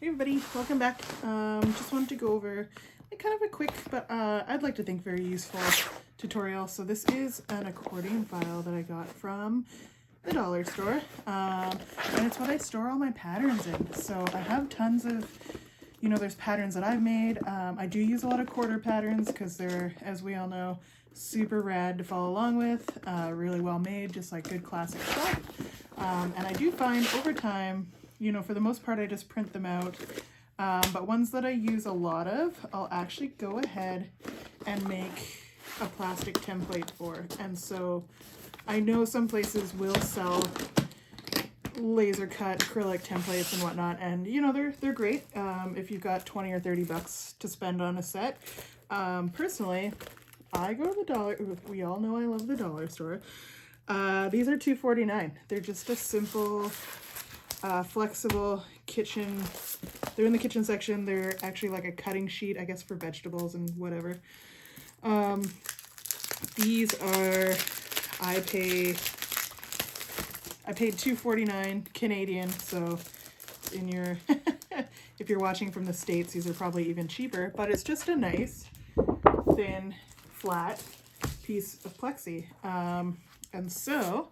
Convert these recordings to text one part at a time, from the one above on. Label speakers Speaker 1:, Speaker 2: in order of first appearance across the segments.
Speaker 1: Hey everybody, welcome back. Just wanted to go over kind of a quick, but I'd like to think very useful tutorial. So this is an accordion file that I got from the dollar store, and it's what I store all my patterns in. So I have tons of, there's patterns that I've made. I do use a lot of quarter patterns because they're, as we all know, super rad to follow along with, really well made, just like good classic stuff. And I do find over time, for the most part, I just print them out. But ones that I use a lot of, I'll actually go ahead and make a plastic template for. And so I know some places will sell laser cut acrylic templates and whatnot, and they're great if you've got 20 or 30 bucks to spend on a set. Personally, I go to the dollar, we all know I love the dollar store. These are $2.49. They're just a simple flexible kitchen. They're in the kitchen section. They're actually like a cutting sheet, I guess, for vegetables and whatever. These are, I paid $2.49 Canadian, so in your if you're watching from the States, these are probably even cheaper, but it's just a nice thin flat piece of plexi. And so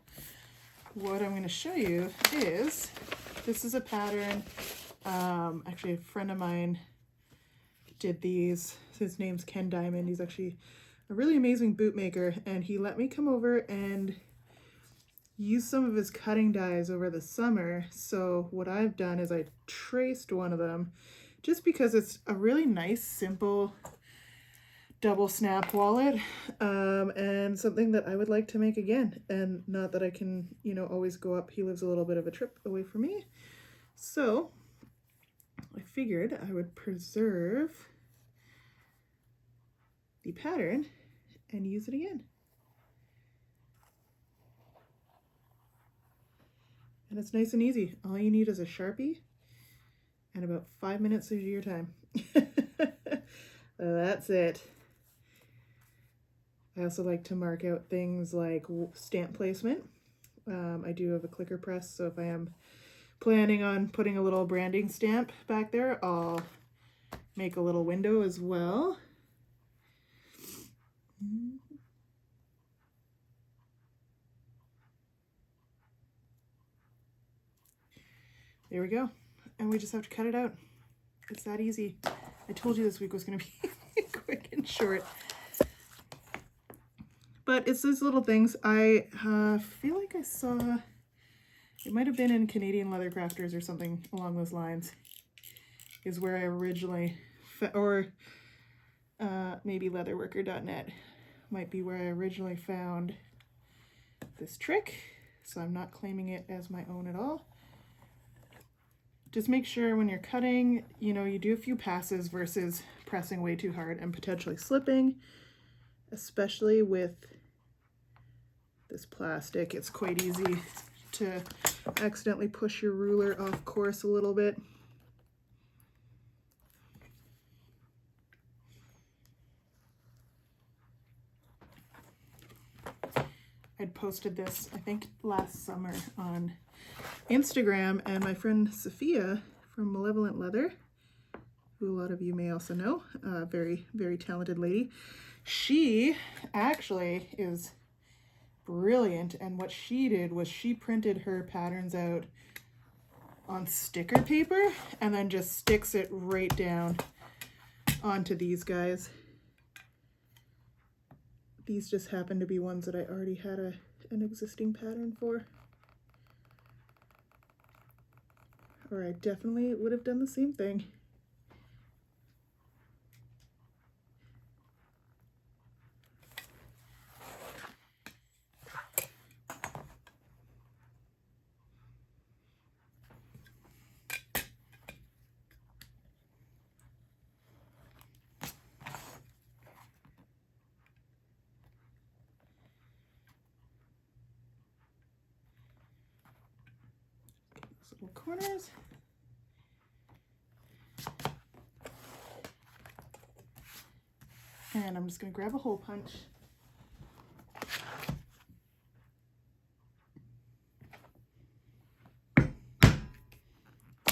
Speaker 1: what I'm going to show you is, this is a pattern. Actually, a friend of mine did these. His name's Ken Diamond. He's actually a really amazing bootmaker, and he let me come over and use some of his cutting dies over the summer. So what I've done is I traced one of them just because it's a really nice, simple double snap wallet, and something that I would like to make again, and not that I can always go up. He lives a little bit of a trip away from me, so I figured I would preserve the pattern and use it again. And it's nice and easy. All you need is a Sharpie and about 5 minutes of your time. That's it. I also like to mark out things like stamp placement. I do have a clicker press, so if I am planning on putting a little branding stamp back there, I'll make a little window as well. There we go. And we just have to cut it out. It's that easy. I told you this week was going to be quick and short. But it's those little things. I feel like I saw, it might have been in Canadian Leather Crafters or something along those lines, is where I originally, or maybe leatherworker.net might be where I originally found this trick. So I'm not claiming it as my own at all. Just make sure when you're cutting, you do a few passes versus pressing way too hard and potentially slipping, especially with this plastic. It's quite easy to accidentally push your ruler off course a little bit. I'd posted this, I think, last summer on Instagram, and my friend Sophia from Malevolent Leather, who a lot of you may also know, very, very talented lady, she actually is brilliant, and what she did was she printed her patterns out on sticker paper and then just sticks it right down onto these guys. These just happen to be ones that I already had an existing pattern for. Or I definitely would have done the same thing. Little corners. And I'm just going to grab a hole punch.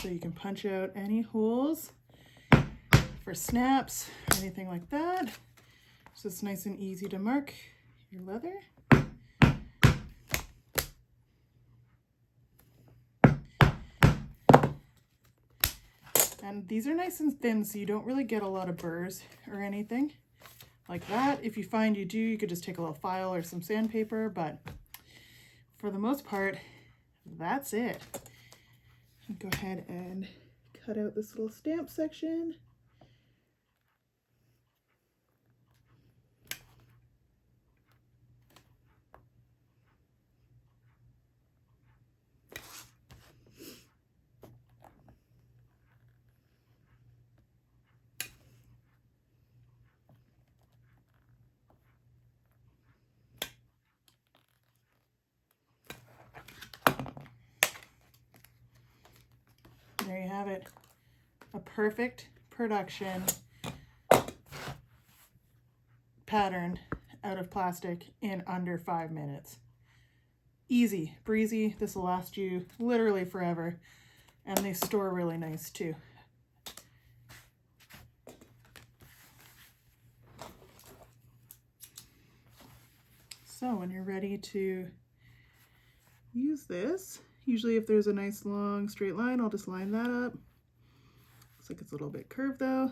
Speaker 1: So you can punch out any holes for snaps or anything like that. So it's nice and easy to mark your leather. And these are nice and thin, so you don't really get a lot of burrs or anything like that. If you find you do, you could just take a little file or some sandpaper, but for the most part, that's it. Go ahead and cut out this little stamp section. There you have it. A perfect production pattern out of plastic in under 5 minutes. Easy, breezy. This will last you literally forever. And they store really nice too. So when you're ready to use this, usually if there's a nice long straight line, I'll just line that up. Looks like it's a little bit curved though.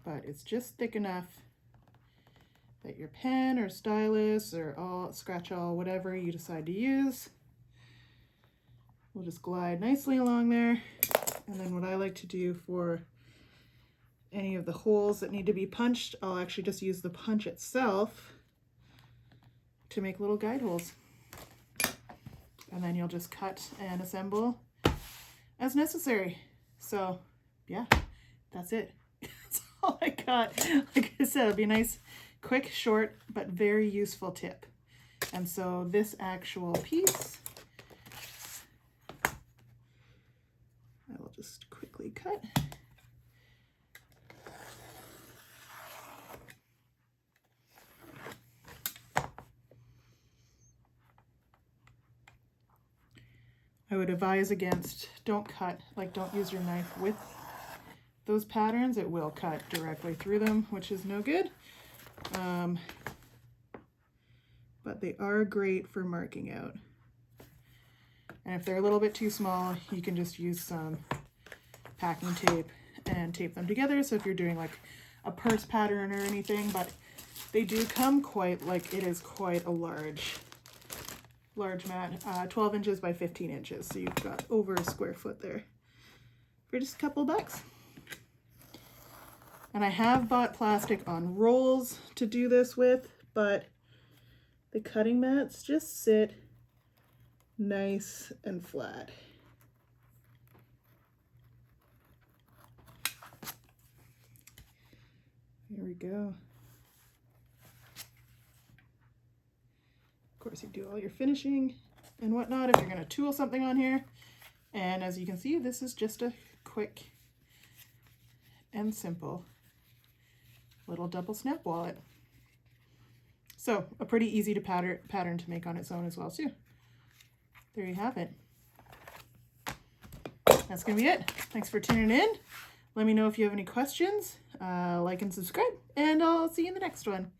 Speaker 1: But it's just thick enough that your pen or stylus or scratch all, whatever you decide to use, will just glide nicely along there. And then what I like to do for any of the holes that need to be punched, I'll actually just use the punch itself to make little guide holes. And then you'll just cut and assemble as necessary. So yeah, that's it. That's all I got. Like I said, it'll be a nice, quick, short, but very useful tip. And so this actual piece, I will just quickly cut. I would advise against, don't cut, like don't use your knife with those patterns. It will cut directly through them, which is no good. But they are great for marking out. And if they're a little bit too small, you can just use some packing tape and tape them together. So if you're doing like a purse pattern or anything, but they do come quite, like it is quite a large mat, 12 inches by 15 inches. So you've got over a square foot there for just a couple bucks. And I have bought plastic on rolls to do this with, but the cutting mats just sit nice and flat. Here we go. Of course, you do all your finishing and whatnot if you're going to tool something on here. And as you can see, this is just a quick and simple little double snap wallet. So a pretty easy to pattern to make on its own as well too. There you have it. That's going to be it. Thanks for tuning in. Let me know if you have any questions. Like and subscribe, and I'll see you in the next one.